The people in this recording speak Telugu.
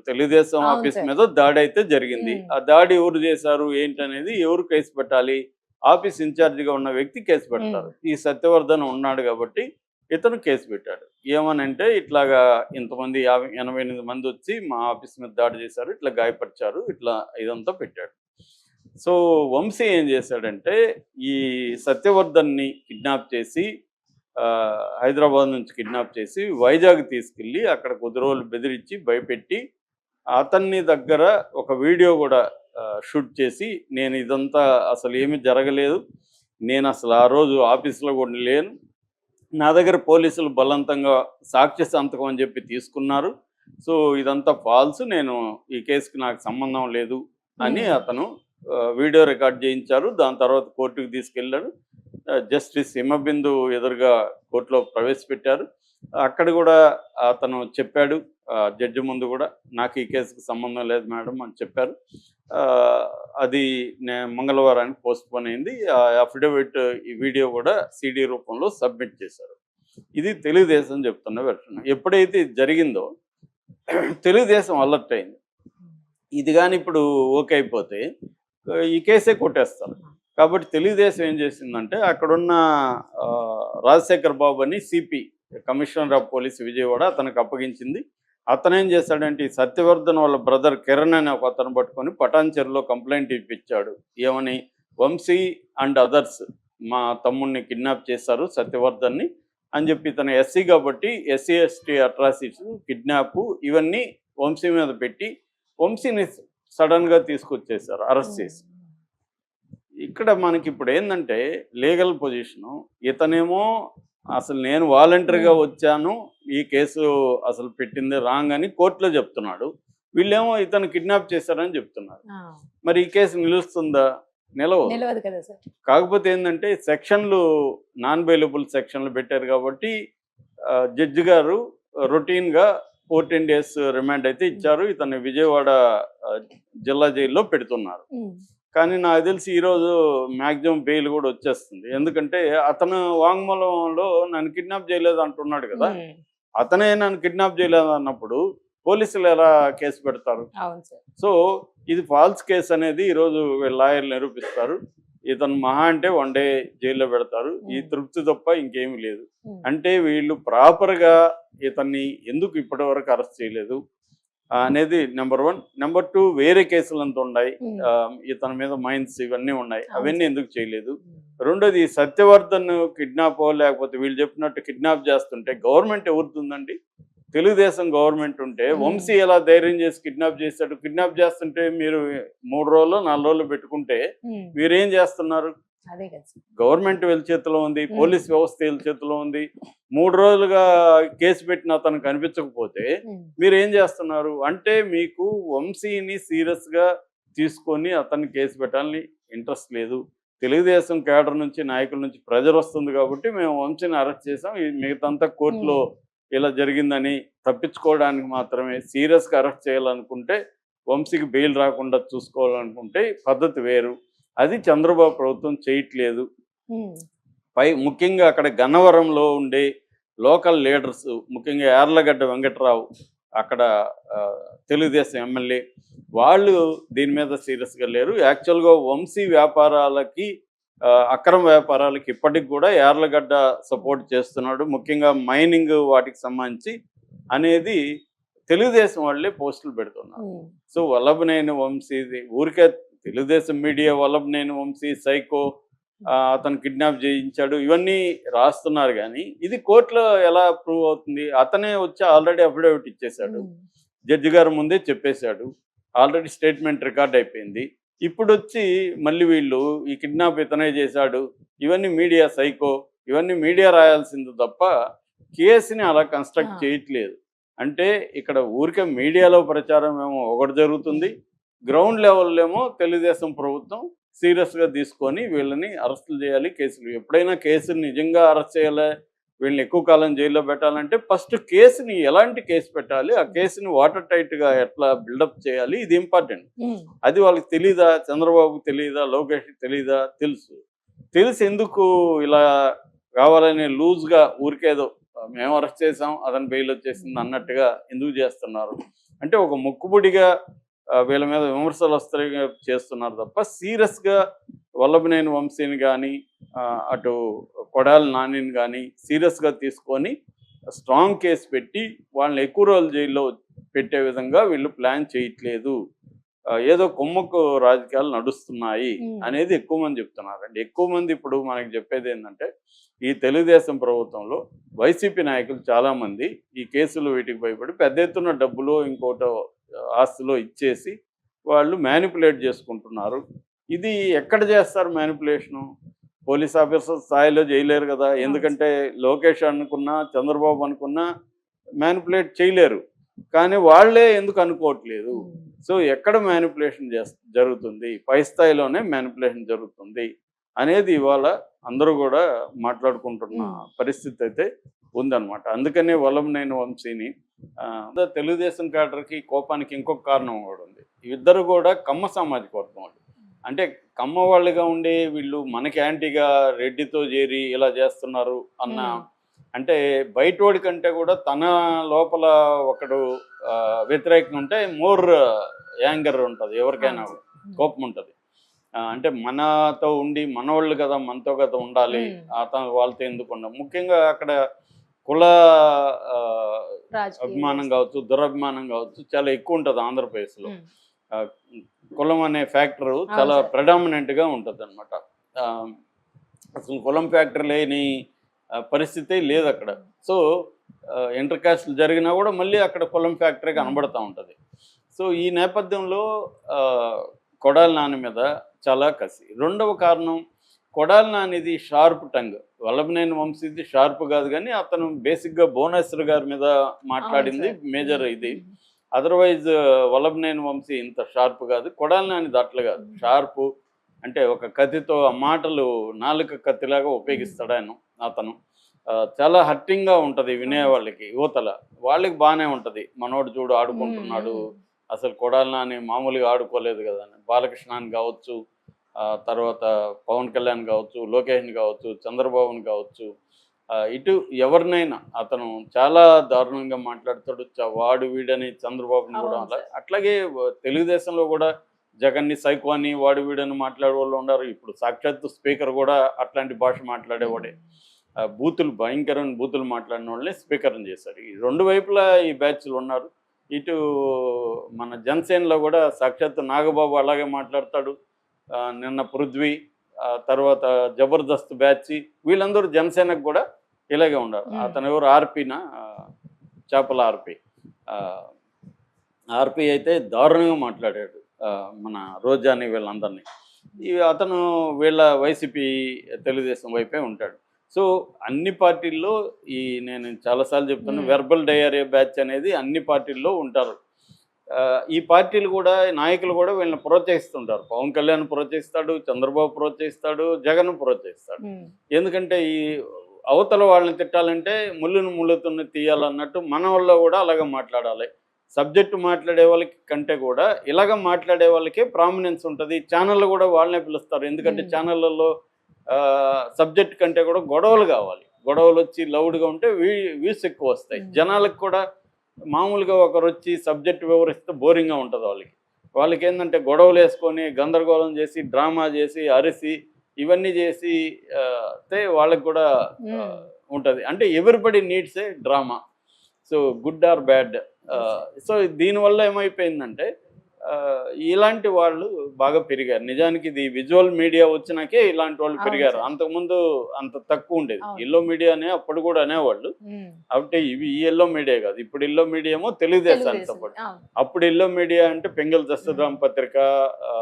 తెలుగుదేశం అవును ఆఫీస్ సార్. మీద దాడి అయితే జరిగింది. ఆ దాడి ఎవరు చేశారు ఏంటనేది ఎవరు కేసు పెట్టాలి? ఆఫీస్ ఇన్ఛార్జిగా ఉన్న వ్యక్తి కేసు పెడతారు. ఈ సత్యవర్ధన్ ఉన్నాడు కాబట్టి ఇతను కేసు పెట్టాడు. ఏమనంటే ఇట్లాగా ఇంతమంది 88 మంది వచ్చి మా ఆఫీస్ మీద దాడి చేశారు. ఇట్లా గాయపరిచారు. ఇట్లా ఇదంతా పెట్టాడు. సో, వంశీ ఏం చేశాడంటే ఈ సత్యవర్ధన్‌ని కిడ్నాప్ చేసి హైదరాబాద్ నుంచి కిడ్నాప్ చేసి వైజాగ్ తీసుకెళ్ళి అక్కడ కొద్ది రోజులు బెదిరించి భయపెట్టి అతన్ని దగ్గర ఒక వీడియో కూడా షూట్ చేసి నేను ఇదంతా అసలు ఏమీ జరగలేదు, నేను అసలు ఆ రోజు ఆఫీస్లో కూడా లేను, నా దగ్గర పోలీసులు బలవంతంగా సాక్ష్య సంతకం అని చెప్పి తీసుకున్నారు, సో ఇదంతా ఫాల్స్, నేను ఈ కేసుకి నాకు సంబంధం లేదు అని అతను వీడియో రికార్డ్ చేయించారు. దాని తర్వాత కోర్టుకు తీసుకెళ్ళాడు. జస్టిస్ హిమబిందు ఎదురుగా కోర్టులో ప్రవేశపెట్టారు. అక్కడ కూడా అతను చెప్పాడు జడ్జి ముందు కూడా, నాకు ఈ కేసుకు సంబంధం లేదు మేడం అని చెప్పారు. అది మంగళవారానికి పోస్ట్పోన్ అయింది. ఆ అఫిడవిట్ ఈ వీడియో కూడా సిడి రూపంలో సబ్మిట్ చేశారు. ఇది తెలుగుదేశం చెప్తున్న వెర్షన్. ఎప్పుడైతే ఇది జరిగిందో తెలుగుదేశం అలర్ట్ అయింది. ఇది కానీ ఇప్పుడు ఓకే అయిపోతే ఈ కేసే కొట్టేస్తారు. కాబట్టి తెలుగుదేశం ఏం చేసిందంటే అక్కడున్న రాజశేఖర్ బాబు అని CP, commissioner of police Vijayawada, అతనికి అప్పగించింది. అతను ఏం చేశాడంటే ఈ సత్యవర్ధన్ వాళ్ళ బ్రదర్ కిరణ్ అని ఒక అతను పట్టుకొని పటాన్చెరులో కంప్లైంట్ ఇప్పించాడు. ఏమని, వంశీ అండ్ అదర్స్ మా తమ్ముడిని కిడ్నాప్ చేశారు సత్యవర్ధన్ని అని చెప్పి, ఇతను ఎస్సీ కాబట్టి ఎస్సీ ఎస్టీ అట్రాసిటీస్, కిడ్నాప్ ఇవన్నీ వంశీ మీద పెట్టి వంశీని సడన్గా తీసుకొచ్చేసారు, అరెస్ట్ చేసి. ఇక్కడ మనకి ఇప్పుడు ఏంటంటే లీగల్ పొజిషను, ఇతనేమో అసలు నేను వాలంటరీగా వచ్చాను, ఈ కేసు అసలు పెట్టింది రాంగ్ అని కోర్టులో చెప్తున్నాడు. వీళ్ళేమో ఇతను కిడ్నాప్ చేశారని చెప్తున్నారు. మరి ఈ కేసు నిలుస్తుందా? నిలవదు కదా సార్. కాకపోతే ఏంటంటే సెక్షన్లు నాన్ బెయిలబుల్ సెక్షన్లు పెట్టారు కాబట్టి జడ్జి గారు రొటీన్గా 14 days రిమాండ్ అయితే ఇచ్చారు. ఇతను విజయవాడ జిల్లా జైల్లో పెడుతున్నారు. కానీ నాకు తెలిసి ఈరోజు మ్యాక్సిమం బెయిల్ కూడా వచ్చేస్తుంది. ఎందుకంటే అతను వాంగ్మూలంలో నన్ను కిడ్నాప్ చేయలేదు అంటున్నాడు కదా, అతనే నన్ను కిడ్నాప్ చేయలేదు అన్నప్పుడు పోలీసులు ఎలా కేసు పెడతారు? సో ఇది ఫాల్స్ కేసు అనేది ఈరోజు లాయర్లు నిరూపిస్తారు. ఇతను మహా అంటే 1 day జైల్లో పెడతారు. ఈ తృప్తి తప్ప ఇంకేమీ లేదు. అంటే వీళ్ళు ప్రాపర్గా ఇతన్ని ఎందుకు ఇప్పటి వరకు అరెస్ట్ చేయలేదు అనేది నెంబర్ 1. నెంబర్ 2, వేరే కేసులు అంతా ఉన్నాయి, ఇతని మీద మైన్స్ ఇవన్నీ ఉన్నాయి, అవన్నీ ఎందుకు చేయలేదు? రెండోది, సత్యవర్ధన్ కిడ్నాప్ లేకపోతే వీళ్ళు చెప్పినట్టు కిడ్నాప్ చేస్తుంటే గవర్నమెంట్ ఎవరుతుందండి? తెలుగుదేశం గవర్నమెంట్ ఉంటే వంశీ ఎలా ధైర్యం చేసి కిడ్నాప్ చేశాడు? కిడ్నాప్ చేస్తుంటే మీరు 3 రోజులు 4 రోజులు పెట్టుకుంటే మీరేం చేస్తున్నారు? గవర్నమెంట్ వీళ్ళ చేతిలో ఉంది, పోలీస్ వ్యవస్థ వీళ్ళ చేతిలో ఉంది. 3 రోజులుగా కేసు పెట్టిన అతను కనిపించకపోతే మీరేం చేస్తున్నారు? అంటే మీకు వంశీని సీరియస్గా తీసుకొని అతన్ని కేసు పెట్టాలని ఇంట్రెస్ట్ లేదు. తెలుగుదేశం కేడర్ నుంచి, నాయకుల నుంచి ప్రెజర్ వస్తుంది కాబట్టి మేము వంశీని అరెస్ట్ చేసాం, మిగతాంతా కోర్టులో ఇలా జరిగిందని తప్పించుకోవడానికి మాత్రమే. సీరియస్గా అరెస్ట్ చేయాలనుకుంటే, వంశీకి బెయిల్ రాకుండా చూసుకోవాలనుకుంటే పద్ధతి వేరు. అది చంద్రబాబు ప్రభుత్వం చేయట్లేదు. ముఖ్యంగా అక్కడ గన్నవరంలో ఉండే లోకల్ లీడర్స్, ముఖ్యంగా యార్లగడ్డ వెంకట్రావు అక్కడ తెలుగుదేశం ఎమ్మెల్యే, వాళ్ళు దీని మీద సీరియస్గా లేరు. యాక్చువల్గా వంశీ వ్యాపారాలకి, అక్రమ వ్యాపారాలకి ఇప్పటికి కూడా యార్లగడ్డ సపోర్ట్ చేస్తున్నాడు. ముఖ్యంగా మైనింగ్ వాటికి సంబంధించి అనేది తెలుగుదేశం వాళ్ళే పోస్టులు పెడుతున్నారు. సో వల్లభనేని వంశీ ఊరికే తెలుగుదేశం మీడియా వల్లభనేని వంశీ సైకో, అతను కిడ్నాప్ చేయించాడు ఇవన్నీ రాస్తున్నారు. కానీ ఇది కోర్టులో ఎలా ప్రూవ్ అవుతుంది? అతనే వచ్చి ఆల్రెడీ అఫిడవిట్ ఇచ్చేశాడు, జడ్జి గారి ముందే చెప్పేశాడు, ఆల్రెడీ స్టేట్మెంట్ రికార్డ్ అయిపోయింది. ఇప్పుడు వచ్చి మళ్ళీ వీళ్ళు ఈ కిడ్నాప్ ఇతనే చేశాడు, ఇవన్నీ మీడియా సైకో, ఇవన్నీ మీడియా రాయాల్సింది తప్ప కేసుని అలా కన్స్ట్రక్ట్ చేయట్లేదు. అంటే ఇక్కడ ఊరికే మీడియాలో ప్రచారం ఏమో ఒకటి జరుగుతుంది, గ్రౌండ్ లెవెల్లో ఏమో తెలుగుదేశం ప్రభుత్వం సీరియస్గా తీసుకొని వీళ్ళని అరెస్టులు చేయాలి, కేసులు ఎప్పుడైనా కేసుని నిజంగా అరెస్ట్ చేయాలి, వీళ్ళని ఎక్కువ కాలం జైల్లో పెట్టాలంటే ఫస్ట్ కేసుని ఎలాంటి కేసు పెట్టాలి, ఆ కేసుని వాటర్ టైట్గా ఎట్లా బిల్డప్ చేయాలి, ఇది ఇంపార్టెంట్. అది వాళ్ళకి తెలీదా? చంద్రబాబుకి తెలీదా? లోకేష్కి తెలీదా? తెలిసి ఎందుకు ఇలా కావాలని లూజ్గా ఊరికేదో మేము అరెస్ట్ చేసాం అతను బెయిల్ వచ్చేసింది అన్నట్టుగా ఎందుకు చేస్తున్నారు? అంటే ఒక మొక్కుబడిగా వీళ్ళ మీద విమర్శలు వస్తాయి చేస్తున్నారు తప్ప సీరియస్గా వల్లభనేని వంశీని కానీ అటు కొడాలి నానిని కానీ సీరియస్గా తీసుకొని స్ట్రాంగ్ కేసు పెట్టి వాళ్ళని ఎక్కువ రోజులు జైల్లో పెట్టే విధంగా వీళ్ళు ప్లాన్ చేయట్లేదు. ఏదో కుమ్మక్కు రాజకీయాలు నడుస్తున్నాయి అనేది ఎక్కువ మంది చెప్తున్నారండి. ఎక్కువ మంది ఇప్పుడు మనకి చెప్పేది ఏంటంటే ఈ తెలుగుదేశం ప్రభుత్వంలో వైసీపీ నాయకులు చాలామంది ఈ కేసులు వీటికి భయపడి పెద్ద ఎత్తున డబ్బులు ఇంకోటో ఆస్తిలో ఇచ్చేసి వాళ్ళు మ్యానిపులేట్ చేసుకుంటున్నారు. ఇది ఎక్కడ చేస్తారు మ్యానిపులేషను? పోలీస్ ఆఫీసర్ స్థాయిలో చేయలేరు కదా. ఎందుకంటే లోకేష్ అనుకున్నా చంద్రబాబు అనుకున్నా మ్యానిపులేట్ చేయలేరు. కానీ వాళ్ళే ఎందుకు అనుకోవట్లేదు? సో ఎక్కడ మ్యానిపులేషన్ జరుగుతుంది? పై స్థాయిలోనే మ్యానిపులేషన్ జరుగుతుంది అనేది ఇవాళ అందరూ కూడా మాట్లాడుకుంటున్న పరిస్థితి అయితే ఉందన్నమాట. అందుకనే వల్లభనేని వంశీని తెలుగుదేశం క్యాడర్కి కోపానికి ఇంకొక కారణం కూడా ఉంది. ఇద్దరు కూడా కమ్మ సామాజిక వర్గం వాళ్ళు. అంటే కమ్మ వాళ్ళుగా ఉండే వీళ్ళు మనకి యాంటీగా రెడ్డితో చేరి ఇలా చేస్తున్నారు అన్న, అంటే బయటోడి కంటే కూడా తన లోపల ఒకడు వ్యతిరేకంగా ఉంటే మోర్ యాంగర్ ఉంటుంది, ఎవరికైనా కోపం ఉంటుంది. అంటే మనతో ఉండి మనవాళ్ళు కదా మనతో కదా ఉండాలి, అతను వాళ్ళతో ఎందుకు ఉండాలి. ముఖ్యంగా అక్కడ కుల అభిమానం కావచ్చు, దురభిమానం కావచ్చు చాలా ఎక్కువ ఉంటుంది ఆంధ్రప్రదేశ్లో. కులం అనే ఫ్యాక్టర్ చాలా ప్రెడామినెంట్గా ఉంటుంది అనమాట. అసలు కులం ఫ్యాక్టర్ లేని పరిస్థితి లేదు అక్కడ. సో ఇంటర్ కాస్ట్ జరిగినా కూడా మళ్ళీ అక్కడ కులం ఫ్యాక్టరీ కనబడుతూ ఉంటుంది. సో ఈ నేపథ్యంలో కొడాలి నాని మీద చాలా కసి. రెండవ కారణం, కొడాలి నానిది షార్ప్ టంగ్, వల్లభనేని వంశీది షార్ప్ కాదు, కానీ అతను బేసిక్గా భువనేశ్వర్ గారి మీద మాట్లాడింది మేజర్ ఇది. అదర్వైజ్ వల్లభనేని వంశీ ఇంత షార్ప్ కాదు, కొడాలి నానిది అట్లా కాదు షార్పు. అంటే ఒక కత్తితో ఆ మాటలు నాలుక కత్తిలాగా ఉపయోగిస్తాడు అతను. చాలా హర్టింగ్గా ఉంటుంది వినే వాళ్ళకి, యువతల వాళ్ళకి బాగానే ఉంటుంది. మనోడు చూడు ఆడుకుంటున్నాడు, అసలు కొడాలి నాని మామూలుగా ఆడుకోలేదు కదా. బాలకృష్ణని కావచ్చు, తర్వాత పవన్ కళ్యాణ్ కావచ్చు, లోకేష్ని కావచ్చు, చంద్రబాబుని కావచ్చు, ఇటు ఎవరినైనా అతను చాలా దారుణంగా మాట్లాడతాడు. వాడు వీడని చంద్రబాబుని కూడా అట్లాగే తెలుగుదేశంలో కూడా జగన్ని సైకో అని వాడు వీడని మాట్లాడే వాళ్ళు ఉన్నారు. ఇప్పుడు సాక్షాత్తు స్పీకర్ కూడా అట్లాంటి భాష మాట్లాడేవాడే. బూతులు, భయంకరమైన బూతులు మాట్లాడిన వాళ్ళని స్పీకర్ని చేశారు. ఈ రెండు వైపులా ఈ బ్యాచ్లు ఉన్నారు. ఇటు మన జనసేనలో కూడా సాక్షాత్తు నాగబాబు అలాగే మాట్లాడతాడు. నిన్న పృథ్వీ, తర్వాత జబర్దస్త్ బ్యాచ్, వీళ్ళందరూ జనసేనకు కూడా ఇలాగే ఉన్నారు. అతను ఎవరు, ఆర్పీనా, చేపల ఆర్పీ అయితే దారుణంగా మాట్లాడాడు మన రోజాని వీళ్ళందరినీ. అతను వీళ్ళ వైసీపీ తెలుగుదేశం వైపే ఉంటాడు. సో అన్ని పార్టీల్లో నేను చాలాసార్లు చెప్తాను, వెర్బల్ డయేరియా బ్యాచ్ అనేది అన్ని పార్టీల్లో ఉంటారు. ఈ పార్టీలు కూడా నాయకులు కూడా వీళ్ళని ప్రోత్సహిస్తుంటారు. పవన్ కళ్యాణ్ ప్రోత్సహిస్తాడు, చంద్రబాబు ప్రోత్సహిస్తాడు, జగన్ ప్రోత్సహిస్తాడు. ఎందుకంటే ఈ అవతల వాళ్ళని తిట్టాలంటే ముళ్ళును ముళ్ళుతున్న తీయాలన్నట్టు మన వాళ్ళు కూడా అలాగే మాట్లాడాలి. సబ్జెక్టు మాట్లాడే వాళ్ళకి కంటే కూడా ఇలాగ మాట్లాడే వాళ్ళకే ప్రామినెన్స్ ఉంటుంది. ఛానళ్ళు కూడా వాళ్ళనే పిలుస్తారు. ఎందుకంటే ఛానళ్ళల్లో సబ్జెక్ట్ కంటే కూడా గొడవలు కావాలి. గొడవలు వచ్చి లౌడ్గా ఉంటే వ్యూస్ ఎక్కువ వస్తాయి. జనాలకు కూడా మామూలుగా ఒకరు వచ్చి సబ్జెక్ట్ వివరిస్తే బోరింగ్గా ఉంటుంది వాళ్ళకి ఏంటంటే గొడవలు వేసుకొని గందరగోళం చేసి డ్రామా చేసి అరిసి ఇవన్నీ చేసి వాళ్ళకి కూడా ఉంటుంది. అంటే everybody needs a drama. So good or bad. So దీనివల్ల ఏమైపోయిందంటే ఇలాంటి వాళ్ళు బాగా పెరిగారు. నిజానికి ఇది విజువల్ మీడియా వచ్చినాకే ఇలాంటి వాళ్ళు పెరిగారు. అంతకుముందు అంత తక్కువ ఉండేది. ఎల్లో మీడియానే అప్పుడు కూడా అనేవాళ్ళు. అంటే ఇవి ఈ ఎల్లో మీడియా కాదు, ఇప్పుడు ఎల్లో మీడియా ఏమో తెలుగుదేశానికి సపోర్ట్. అప్పుడు ఎల్లో మీడియా అంటే పెంగల్ దస్తరాం పత్రిక,